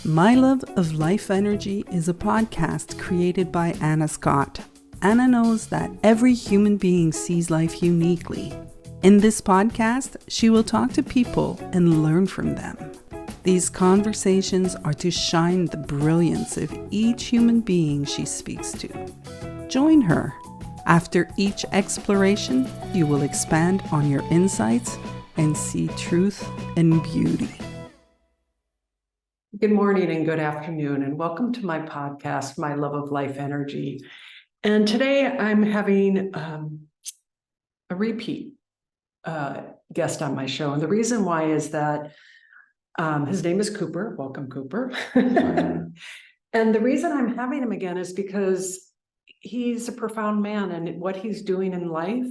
My Love of Life Energy is a podcast created by Anna Scott. Anna knows that every human being sees life uniquely. In this podcast, she will talk to people and learn from them. These conversations are to shine the brilliance of each human being she speaks to. Join her. After each exploration, you will expand on your insights and see truth and beauty. Good morning and good afternoon, and welcome to my podcast, My Love of Life Energy. And today I'm having a repeat guest on my show. And the reason why is that his name is Cooper. Welcome, Cooper. And the reason I'm having him again is because he's a profound man, and what he's doing in life,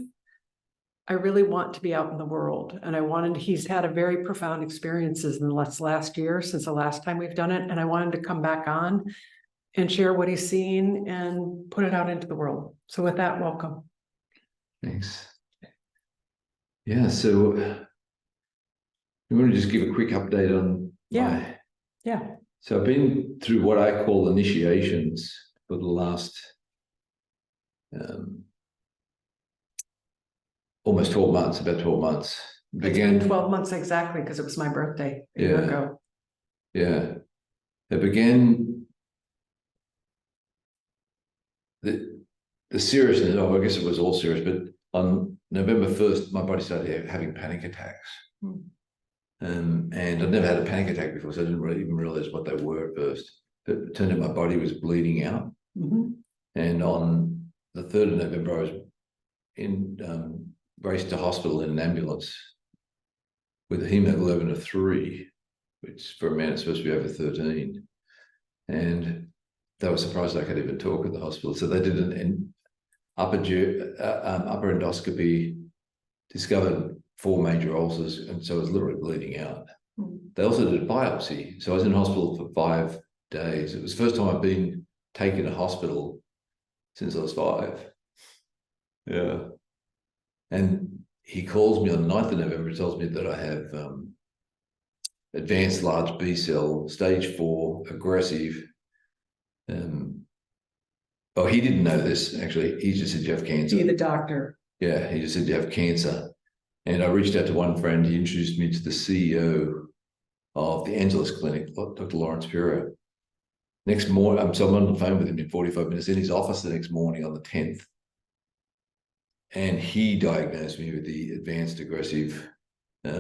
I really want to be out in the world. And he's had a very profound experiences in the last year since the last time we've done it. And I wanted to come back on and share what he's seen and put it out into the world. So with that, welcome. Thanks. Yeah, so you want to just give a quick update on Yeah. So I've been through what I call initiations for the last almost 12 months, about 12 months. It's been 12 months exactly, because it was my birthday a year ago. Yeah. It began the seriousness, I guess it was all serious, but on November 1st, my body started having panic attacks. And I'd never had a panic attack before, so I didn't really even realize what they were at first. But it turned out my body was bleeding out. And on the 3rd of November, I was raced to hospital in an ambulance with a hemoglobin of 3, which for a man it's supposed to be over 13. And they were surprised I could even talk at the hospital. So they did an upper endoscopy, discovered 4 major ulcers, and so I was literally bleeding out. They also did a biopsy. So I was in hospital for 5 days. It was the first time I've been taken to hospital since I was 5. Yeah. And he calls me on the 9th of November and tells me that I have advanced large B cell, stage 4, aggressive. Oh, he didn't know this, actually. He just said you have cancer. Be the doctor. Yeah, he just said you have cancer. And I reached out to one friend. He introduced me to the CEO of the Angeles Clinic, Dr. Lawrence Pura. Next morning, so I'm on the phone with him in 45 minutes in his office the next morning on the 10th. And he diagnosed me with the advanced aggressive. I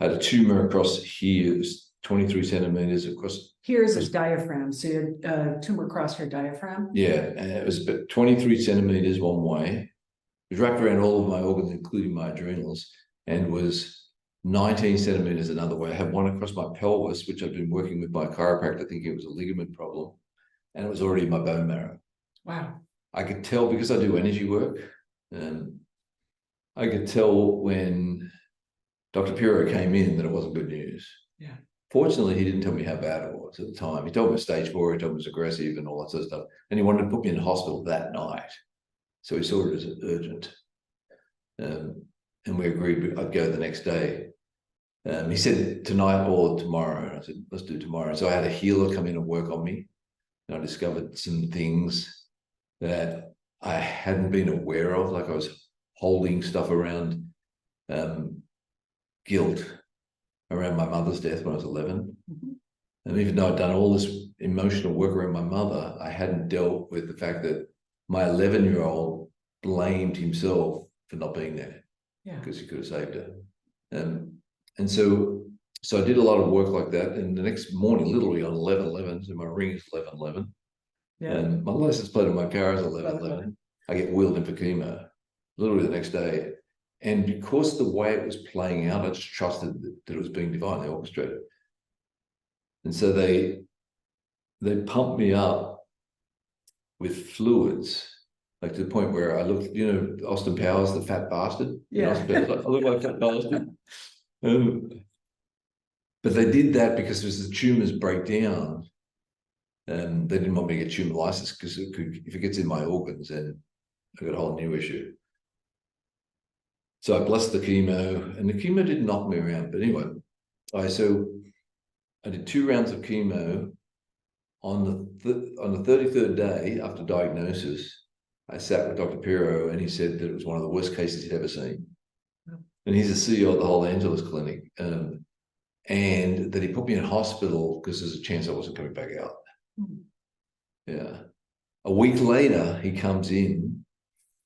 had a tumor across here. It was 23 centimeters across. Here's his diaphragm. So you had a tumor across your diaphragm? Yeah, and it was about 23 centimeters one way. It was wrapped around all of my organs, including my adrenals, and was 19 centimeters another way. I had one across my pelvis, which I've been working with my chiropractor, thinking it was a ligament problem, and it was already in my bone marrow. Wow. I could tell because I do energy work. I could tell when Dr. Puro came in that it wasn't good news. Yeah. Fortunately, he didn't tell me how bad it was at the time. He told me it was stage 4, he told me it was aggressive and all that sort of stuff. And he wanted to put me in hospital that night. So he saw it as urgent. And we agreed I'd go the next day. He said tonight or tomorrow. And I said, let's do tomorrow. So I had a healer come in and work on me. And I discovered some things that I hadn't been aware of, like I was holding stuff around guilt around my mother's death when I was 11. And even though I'd done all this emotional work around my mother, I hadn't dealt with the fact that my 11-year-old blamed himself for not being there because he could have saved her. And so I did a lot of work like that. And the next morning, literally on 11/11, so my ring is 11/11. And my license plate on my car is 11/11. I get wheeled in for chemo literally the next day. And because the way it was playing out, I just trusted that it was being divinely orchestrated. And so they pumped me up with fluids, like to the point where I looked, Austin Powers, the fat bastard. Yeah. I look like a fat bastard. But they did that because as the tumors break down, they didn't want me to get tumor lysis because if it gets in my organs, then I got a whole new issue. So I blessed the chemo, and the chemo didn't knock me around. But anyway, I did 2 rounds of chemo on the 33rd day after diagnosis, I sat with Dr. Pirro, and he said that it was one of the worst cases he'd ever seen. And he's the CEO of the whole Angeles clinic. And that he put me in hospital because there's a chance I wasn't coming back out. Yeah. A week later, he comes in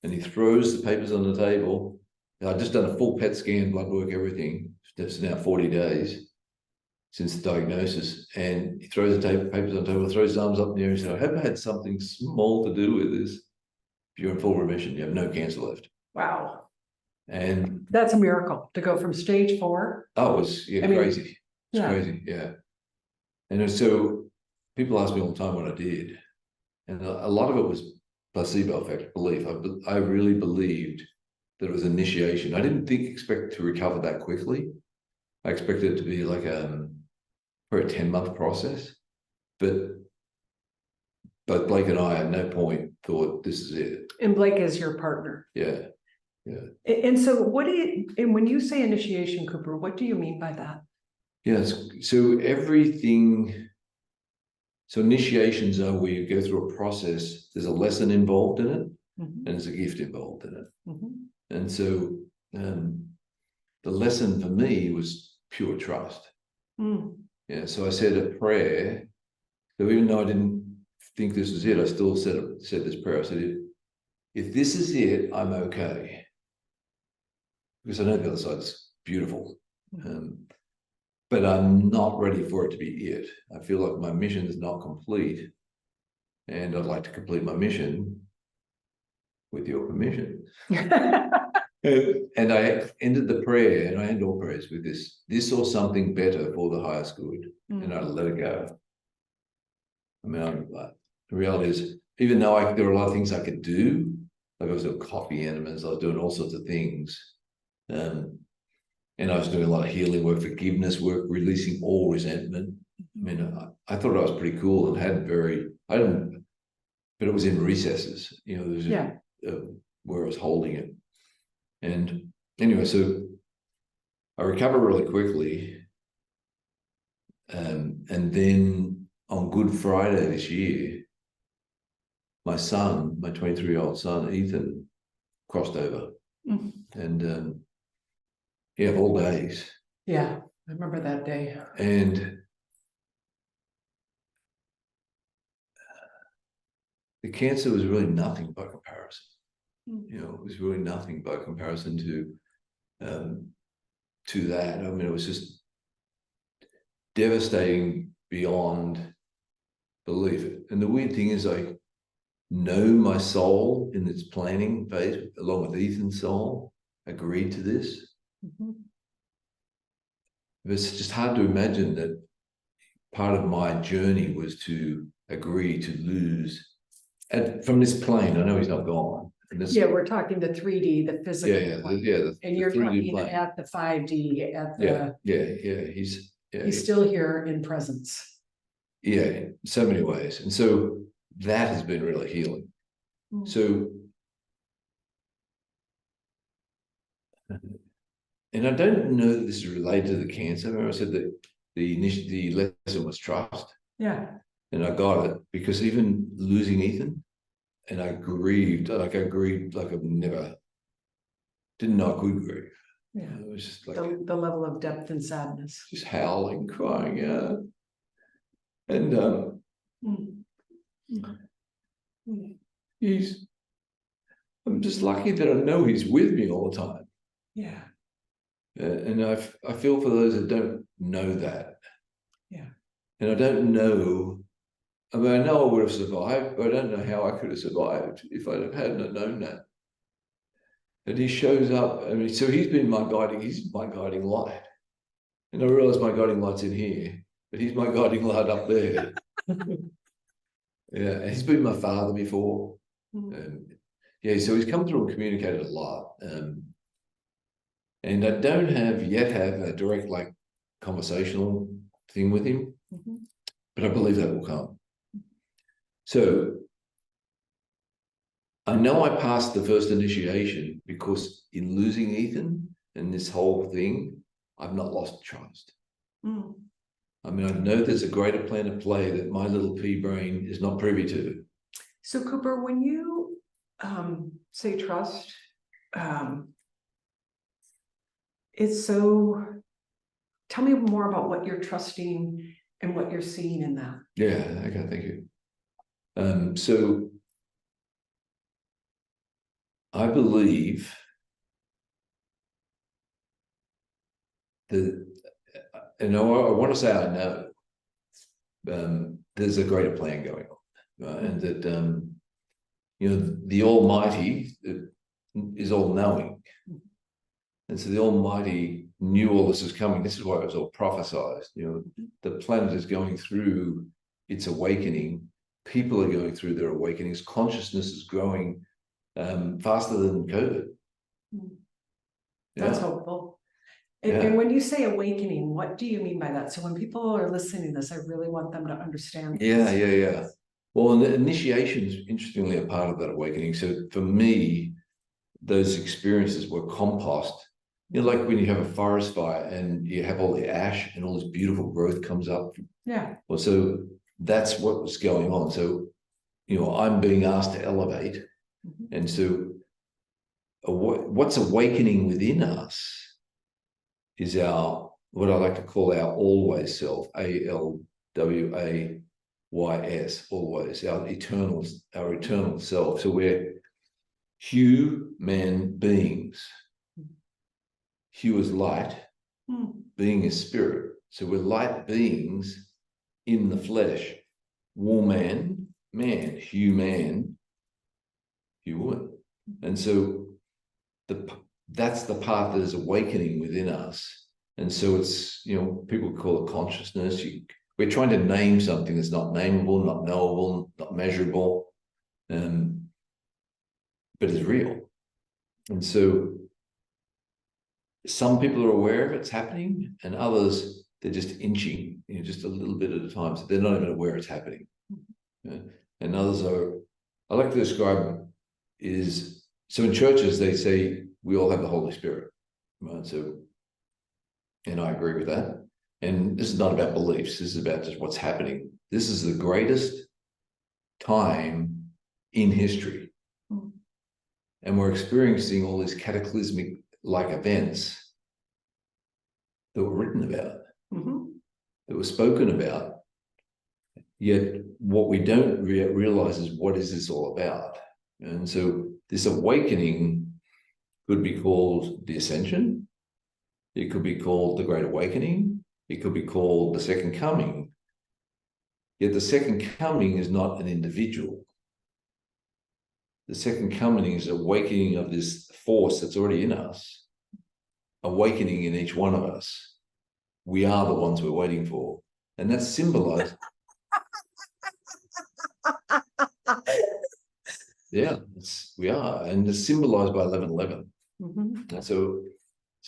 and he throws the papers on the table. I'd just done a full PET scan, blood work, everything. It's now 40 days since the diagnosis. And he throws the papers on the table, throws his arms up in the air and said, I haven't had something small to do with this. You're in full remission. You have no cancer left. Wow. And that's a miracle to go from stage 4. Oh, it was crazy. It's crazy. Yeah. And so people ask me all the time what I did. And a lot of it was placebo effect, belief. I really believed that it was initiation. I didn't expect to recover that quickly. I expected it to be like for a 10-month process. But both Blake and I at no point thought this is it. And Blake is your partner. Yeah. Yeah. And so and when you say initiation, Cooper, what do you mean by that? Yes. So initiations are where you go through a process. There's a lesson involved in it, and there's a gift involved in it. And so the lesson for me was pure trust. Yeah. So I said a prayer. So even though I didn't think this was it, I still said this prayer. I said, if this is it, I'm okay. Because I know the other side's beautiful. But I'm not ready for it to be it. I feel like my mission is not complete. And I'd like to complete my mission with your permission. And I ended the prayer, and I end all prayers with this or something better for the highest good. And I let it go. I mean, the reality is, even though there were a lot of things I could do, like I was doing coffee enemas, I was doing all sorts of things. And I was doing a lot of healing work, forgiveness work, releasing all resentment. I mean, I thought I was pretty cool and but it was in recesses, where I was holding it. And anyway, so I recovered really quickly. And then on Good Friday this year, my son, my 23-year-old son, Ethan, crossed over. And of all days. Yeah, I remember that day. And the cancer was really nothing by comparison. It was really nothing by comparison to that. I mean, it was just devastating beyond belief. And the weird thing is, I know my soul in its planning phase, along with Ethan's soul, agreed to this. It's just hard to imagine that part of my journey was to agree to lose. And from this plane, I know he's not gone. We're talking the 3D, the physical plane. And you're talking plane. At the 5D, at the he's still here in presence. Yeah, in so many ways. And so that has been really healing. So and I don't know that this is related to the cancer. Remember I said that the lesson was trust. Yeah. And I got it because even losing Ethan, and I grieved like I've never, didn't know I could grieve. Yeah. It was just like the level of depth and sadness. Just howling, crying, yeah. And I'm just lucky that I know he's with me all the time. Yeah. And I feel for those that don't know that. Yeah. And I don't know. I mean, I know I would have survived, but I don't know how I could have survived if I hadn't known that. And he shows up. I mean, so he's my guiding light. And I realize my guiding light's in here, but he's my guiding light up there. Yeah, he's been my father before. So he's come through and communicated a lot. And I don't yet have a direct conversational thing with him, but I believe that will come. So I know I passed the first initiation because in losing Ethan and this whole thing, I've not lost trust. I mean, I know there's a greater plan at play that my little pea brain is not privy to. So Cooper, when you say trust, it's so, tell me more about what you're trusting and what you're seeing in that. Yeah, okay, thank you. So I believe that, I want to say I know there's a greater plan going on, right? And that the Almighty is all knowing, and so the Almighty knew all this was coming. This is why it was all prophesied. The planet is going through its awakening. People are going through their awakenings. Consciousness is growing faster than COVID. That's hopeful. And when you say awakening, what do you mean by that? So when people are listening to this, I really want them to understand. Yeah. Well, and the initiation is interestingly a part of that awakening. So for me, those experiences were compost. Like when you have a forest fire and you have all the ash and all this beautiful growth comes up. Yeah. Well, so that's what was going on. So, I'm being asked to elevate. And so what's awakening within us is what I like to call our always self, ALWAYS, always, our eternal self. So we're human beings. Hue is light, being is spirit. So we're light beings in the flesh. Woman, man, human, human. And so that's the path that is awakening within us. And so it's, people call it consciousness. We're trying to name something that's not nameable, not knowable, not measurable, but is real. And so some people are aware of it's happening, and others, they're just inching, just a little bit at a time. So they're not even aware it's happening. And others I like to describe so in churches, they say we all have the Holy Spirit, right? So, and I agree with that. And this is not about beliefs. This is about just what's happening. This is the greatest time in history. And we're experiencing all these cataclysmic like events that were written about, that were spoken about. Yet what we don't realize is, what is this all about? And so this awakening could be called the ascension. It could be called the Great Awakening. It could be called the Second Coming. Yet the Second Coming is not an individual. The Second Coming is awakening of this force that's already in us, awakening in each one of us. We are the ones we're waiting for. And that's symbolized. Yeah, we are. And it's symbolized by 11:11. And so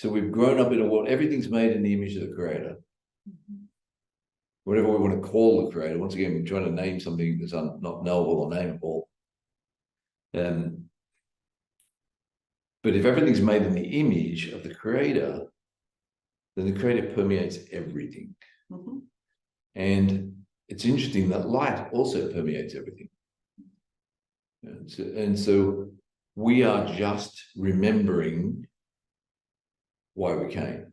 we've grown up in a world, everything's made in the image of the Creator. Whatever we want to call the Creator. Once again, we're trying to name something that's not knowable or nameable. But if everything's made in the image of the Creator, then the Creator permeates everything. And it's interesting that light also permeates everything. And so we are just remembering why we came.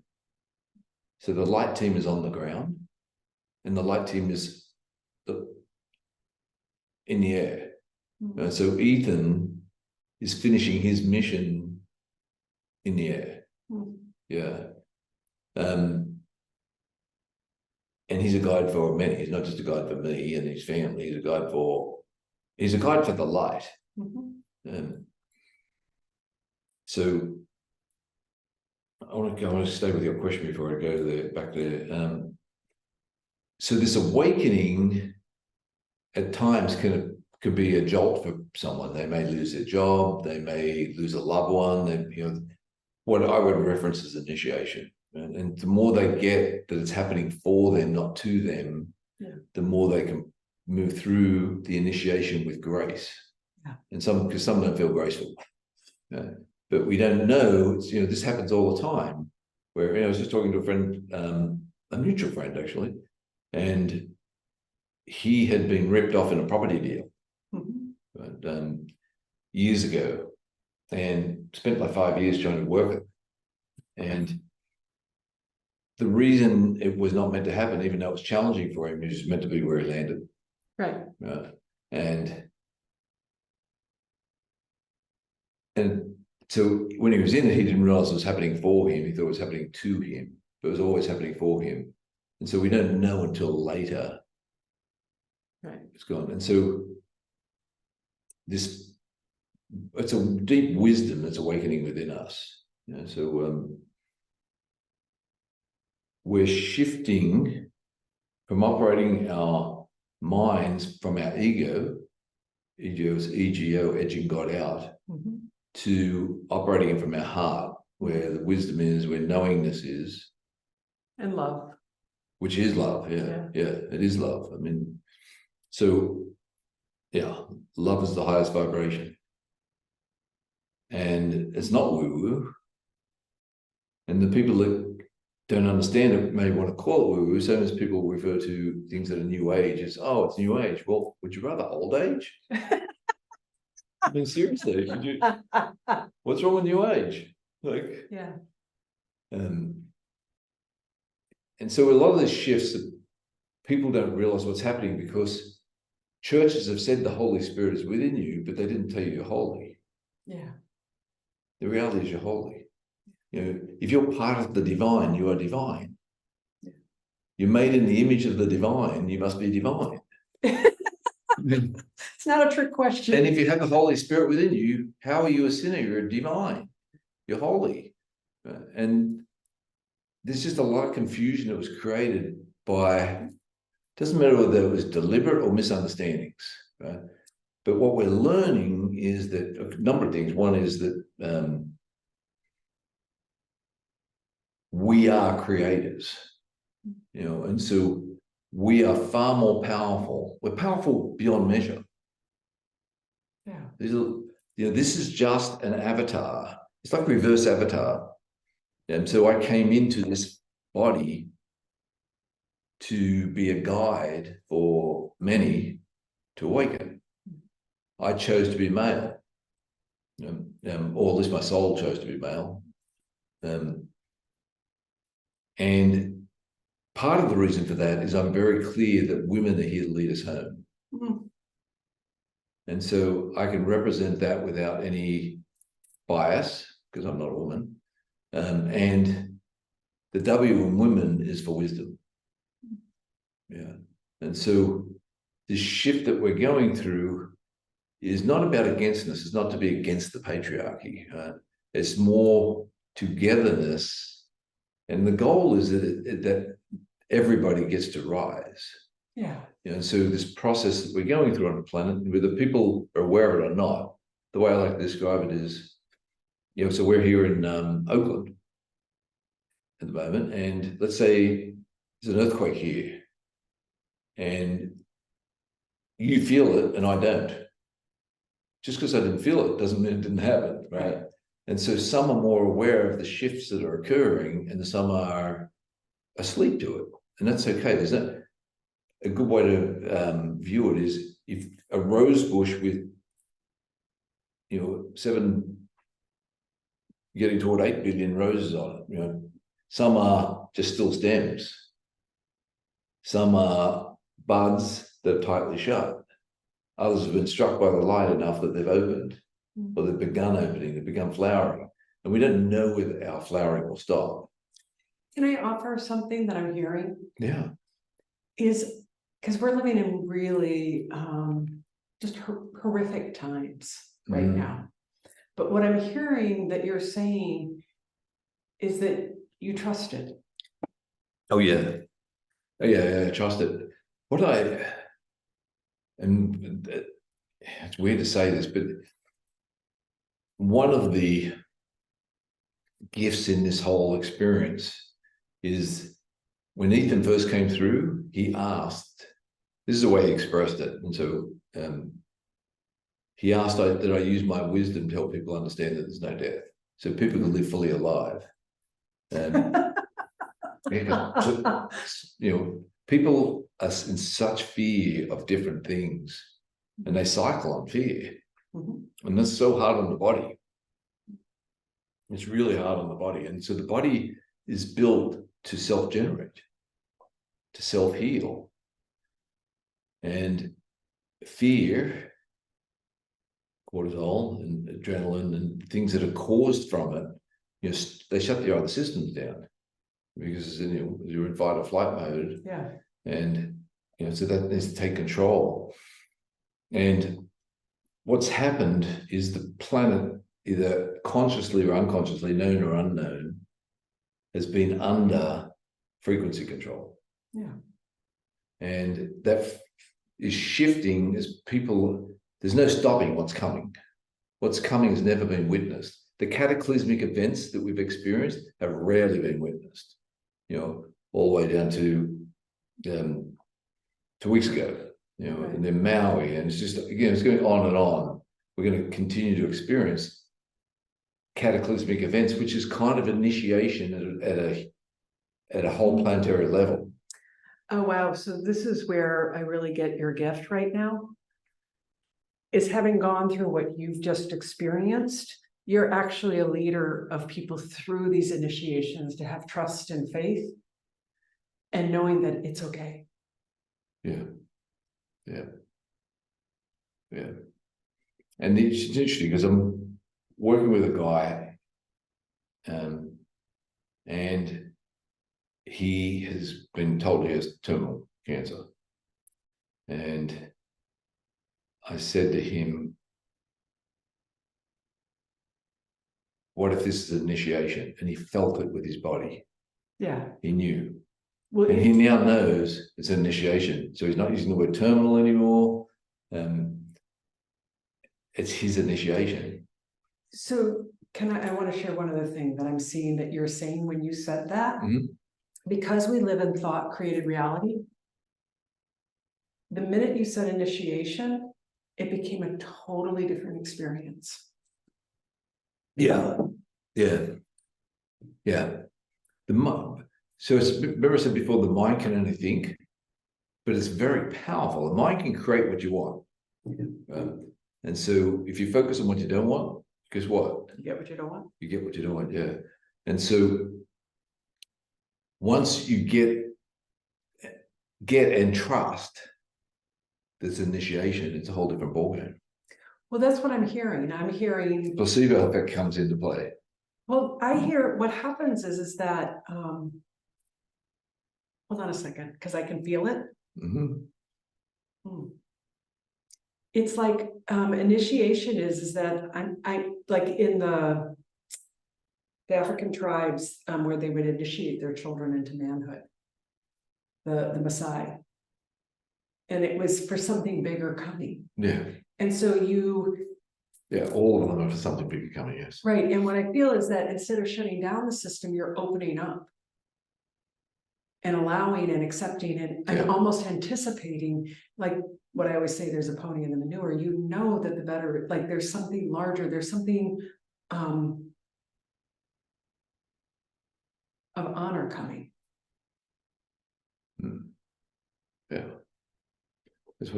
So the light team is on the ground, and the light team is in the air. And so Ethan is finishing his mission in the air. Yeah. And he's a guide for many. He's not just a guide for me and his family. He's a guide for the light. So I want to stay with your question before I go back there. So this awakening at times could be a jolt for someone. They may lose their job. They may lose a loved one. What I would reference as initiation. And the more they get that it's happening for them, not to them, the more they can move through the initiation with grace. And because some don't feel graceful. But we don't know. This happens all the time. Where I was just talking to a friend, a mutual friend actually, And he had been ripped off in a property deal years ago, and spent like 5 years trying to work it. And the reason it was not meant to happen, even though it was challenging for him, it was meant to be where he landed. Right. And so when he was in it, he didn't realize it was happening for him. He thought it was happening to him, but it was always happening for him. And so we don't know until later. Right. It's gone. And so it's a deep wisdom that's awakening within us. So we're shifting from operating our minds from our ego is ego, edging God out, to operating it from our heart, where the wisdom is, where knowingness is. And love. Which is love, yeah, it is love. I mean, so, yeah, love is the highest vibration. And it's not woo-woo. And the people that don't understand it may want to call it woo-woo. Same as people refer to things that are new age as, oh, it's new age. Well, would you rather old age? I mean, seriously, what's wrong with new age? Like, yeah. And so a lot of these shifts that people don't realize what's happening, because churches have said the Holy Spirit is within you, but they didn't tell you you're holy. Yeah. The reality is you're holy. If you're part of the divine, you are divine. Yeah. You're made in the image of the divine, you must be divine. It's not a trick question. And if you have the Holy Spirit within you, how are you a sinner? You're divine. You're holy. And there's just a lot of confusion that was created by, doesn't matter whether it was deliberate or misunderstandings, right? But what we're learning is that a number of things. One is that we are creators, and so we are far more powerful. We're powerful beyond measure. Yeah. This is just an avatar. It's like reverse avatar. And so I came into this body to be a guide for many to awaken. I chose to be male, or at least my soul chose to be male. And part of the reason for that is I'm very clear that women are here to lead us home. And so I can represent that without any bias, because I'm not a woman. And the W in women is for wisdom. Yeah. And so this shift that we're going through is not about againstness. It's not to be against the patriarchy. It's more togetherness. And the goal is that everybody gets to rise. Yeah. So this process that we're going through on the planet, whether people are aware of it or not, the way I like to describe it is, so we're here in Oakland at the moment, and let's say there's an earthquake here, and you feel it and I don't. Just because I didn't feel it doesn't mean it didn't happen, right? And so some are more aware of the shifts that are occurring, and some are asleep to it, and that's okay. There's a good way to view it is, if a rose bush with 7 getting toward 8 billion roses on it, some are just still stems, some are buds that are tightly shut, others have been struck by the light enough that they've opened, or they've begun opening, they've begun flowering, and we don't know whether our flowering will stop. Can I offer something that I'm hearing? Yeah. Is because we're living in really just horrific times right now. But what I'm hearing that you're saying is that you trust it. Oh, yeah. I trust it. And it's weird to say this, but one of the gifts in this whole experience is when Ethan first came through, he asked, this is the way he expressed it. And so he asked that I use my wisdom to help people understand that there's no death, so people can live fully alive. People us in such fear of different things, and they cycle on fear. And that's so hard on the body. It's really hard on the body. And so the body is built to self-generate, to self-heal. And fear, cortisol and adrenaline and things that are caused from it, they shut the other systems down because you're in fight or flight mode. Yeah. And so that needs to take control. And what's happened is the planet, either consciously or unconsciously, known or unknown, has been under frequency control. Yeah. And that is shifting as people, there's no stopping what's coming. What's coming has never been witnessed. The cataclysmic events that we've experienced have rarely been witnessed, all the way down to 2 weeks ago, Right. and then Maui, and it's just, again, it's going on and on. We're going to continue to experience cataclysmic events, which is kind of initiation at a whole planetary level. Oh, wow. So this is where I really get your gift right now, is having gone through what you've just experienced. You're actually a leader of people through these initiations to have trust and faith and knowing that it's okay. Yeah. And it's interesting because I'm working with a guy, and he has been told he has terminal cancer. And I said to him, what if this is initiation? And he felt it with his body. Yeah. He knew. Well, and he now knows it's an initiation. So he's not using the word terminal anymore. It's his initiation. So I want to share one other thing that I'm seeing that you're saying when you said that. Because we live in thought created reality, the minute you said initiation, it became a totally different experience. Yeah. So remember I said before, the mind can only think, but it's very powerful. The mind can create what you want. And so if you focus on what you don't want, guess what? You get what you don't want. You get what you don't want, yeah. And so once you get and trust this initiation, it's a whole different ballgame. Well, that's what I'm hearing. I'm hearing placebo effect comes into play. Well, I hear what happens is that hold on a second, because I can feel it. It's like initiation is that I like in the African tribes where they would initiate their children into manhood, the Maasai, and it was for something bigger coming. Yeah. And so all of them are for something bigger coming, yes. Right. And what I feel is that instead of shutting down the system, you're opening up and allowing and accepting and almost anticipating, like what I always say, there's a pony in the manure. That the better, like there's something larger, there's something of honor coming. Yeah. That's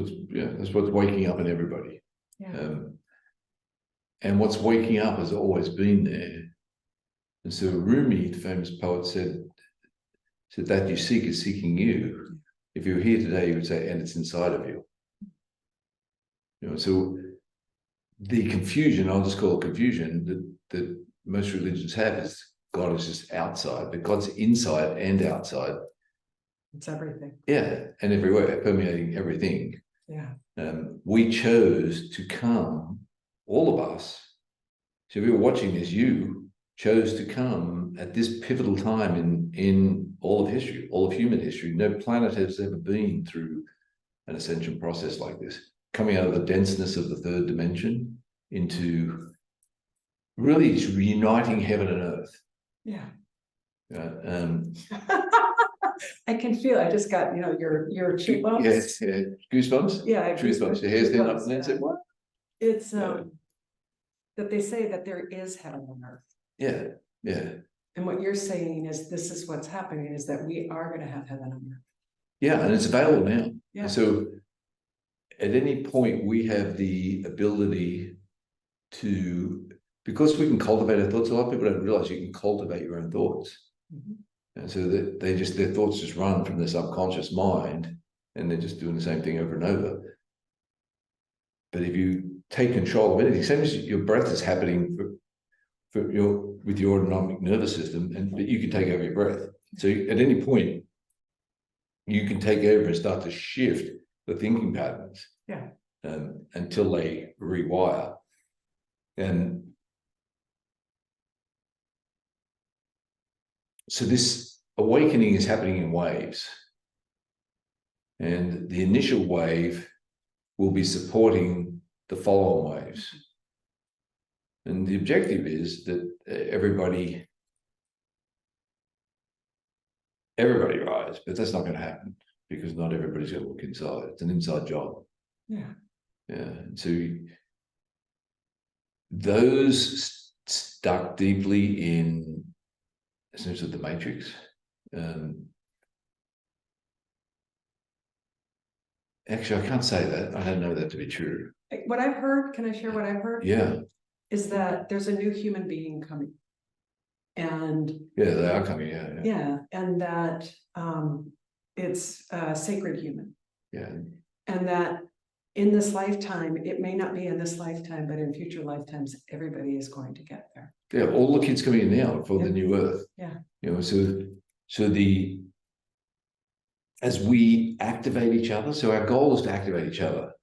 what's waking up in everybody. Yeah. And what's waking up has always been there. And so Rumi, the famous poet, said that you seek is seeking you. If you were here today, you would say, and it's inside of you. So the confusion, I'll just call it confusion, that most religions have is God is just outside, but God's inside and outside. It's everything. Yeah, and everywhere, permeating everything. Yeah. We chose to come, all of us. So if you're watching this, you chose to come at this pivotal time in all of history, all of human history. No planet has ever been through an ascension process like this, coming out of the denseness of the third dimension into really uniting heaven and earth. Yeah. I can feel. I just got your chill bumps. Yes, goosebumps. Yeah, goosebumps. Your hair stand up and then say what? It's that they say that there is heaven on earth. Yeah. And what you're saying is this is what's happening, is that we are going to have heaven on earth. Yeah, and it's available now. Yeah. And so at any point, we have the ability to, because we can cultivate our thoughts. A lot of people don't realize you can cultivate your own thoughts. And so that their thoughts just run from their subconscious mind, and they're just doing the same thing over and over. But if you take control of anything, same as your breath is happening with your autonomic nervous system, but you can take over your breath. So at any point, you can take over and start to shift the thinking patterns. Yeah. Until they rewire. And so this awakening is happening in waves. And the initial wave will be supporting the follow-on waves. And the objective is that everybody rise, but that's not going to happen because not everybody's going to look inside. It's an inside job. Yeah. Yeah. So those stuck deeply in essentially the matrix. Actually, I can't say that. I don't know that to be true. What I've heard, can I share what I've heard? Yeah. Is that there's a new human being coming. And yeah, they are coming. Yeah. And that it's a sacred human. Yeah. And that in this lifetime, it may not be in this lifetime, but in future lifetimes, everybody is going to get there. Yeah, all the kids coming in now for the new earth. Yeah. So as we activate each other, so our goal is to activate each other.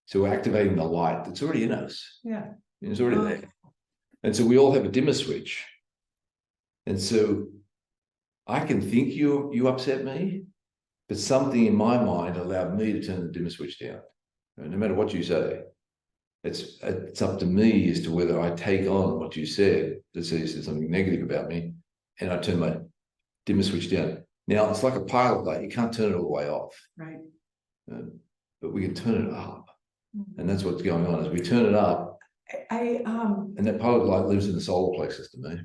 So we're activating the light that's already in us. Yeah. It's already there. And so we all have a dimmer switch. And so I can think you upset me, but something in my mind allowed me to turn the dimmer switch down. No matter what you say, it's up to me as to whether I take on what you said that says something negative about me, and I turn my dimmer switch down. Now it's like a pilot light; you can't turn it all the way off, right? But we can turn it up, and that's what's going on. As we turn it up, and that pilot light lives in the solar plexus to me.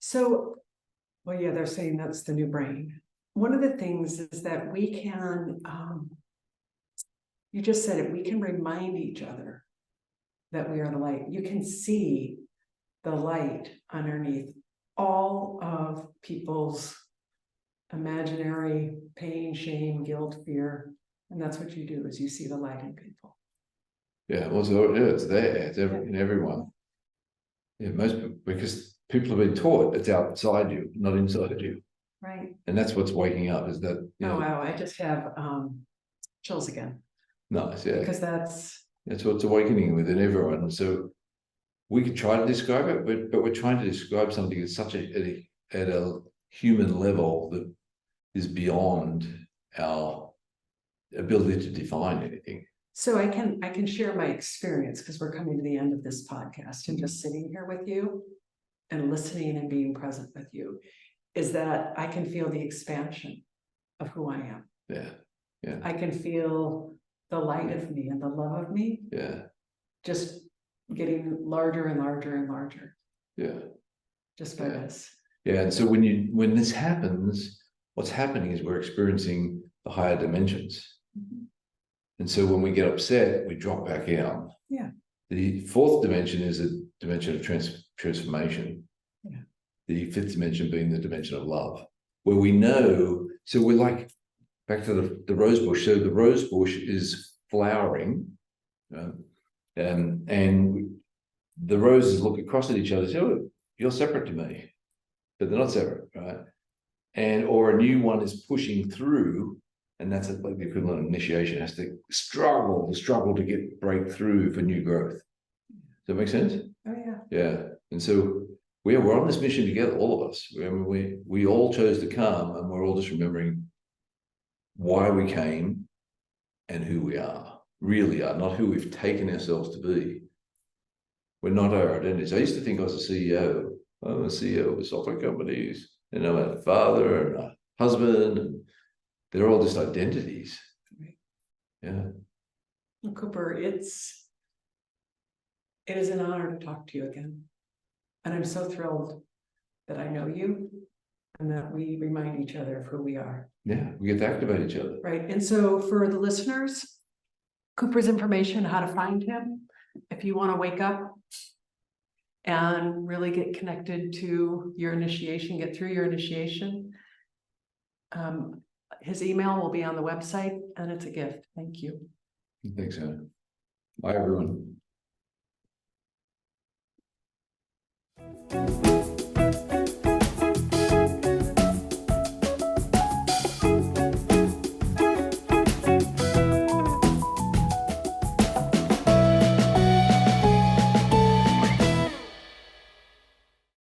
So, well, yeah, they're saying that's the new brain. One of the things is that we can, you just said it, we can remind each other that we are the light. You can see the light underneath all of people's imaginary pain, shame, guilt, fear. And that's what you do, is you see the light in people. Yeah, well, it's there. It's in everyone. Yeah, because people have been taught it's outside you, not inside you. Right. And that's what's waking up, is that. Oh, wow. I just have chills again. Nice, yeah. Because that's what's awakening within everyone. And so we could try to describe it, but we're trying to describe something at such at a human level that is beyond our ability to define anything. So I can share my experience, because we're coming to the end of this podcast, and just sitting here with you and listening and being present with you, is that I can feel the expansion of who I am. Yeah. Yeah. I can feel the light of me and the love of me. Yeah. Just getting larger and larger and larger. Yeah. Just by this. Yeah. And so when this happens, what's happening is we're experiencing the higher dimensions. And so when we get upset, we drop back down. Yeah. The fourth dimension is a dimension of transformation. Yeah. The fifth dimension being the dimension of love, where we know, so we're like, back to the rose bush. So the rose bush is flowering, and the roses look across at each other and say, oh, you're separate to me, but they're not separate, right? Or a new one is pushing through, and that's like the equivalent of initiation, has to struggle to break through for new growth. Does that make sense? Oh, yeah. Yeah. And so we're on this mission together, all of us. We all chose to come, and we're all just remembering why we came and who we really are, not who we've taken ourselves to be. We're not our identities. I used to think I was a CEO. I'm a CEO of software companies, and I'm a father and a husband, and they're all just identities. Yeah. Well, Cooper, it is an honor to talk to you again. And I'm so thrilled that I know you, and that we remind each other of who we are. Yeah, we get to activate each other. Right. And so for the listeners, Cooper's information, how to find him, if you want to wake up and really get connected to your initiation, get through your initiation. His email will be on the website, and it's a gift. Thank you. Thanks, Hannah. Bye, everyone.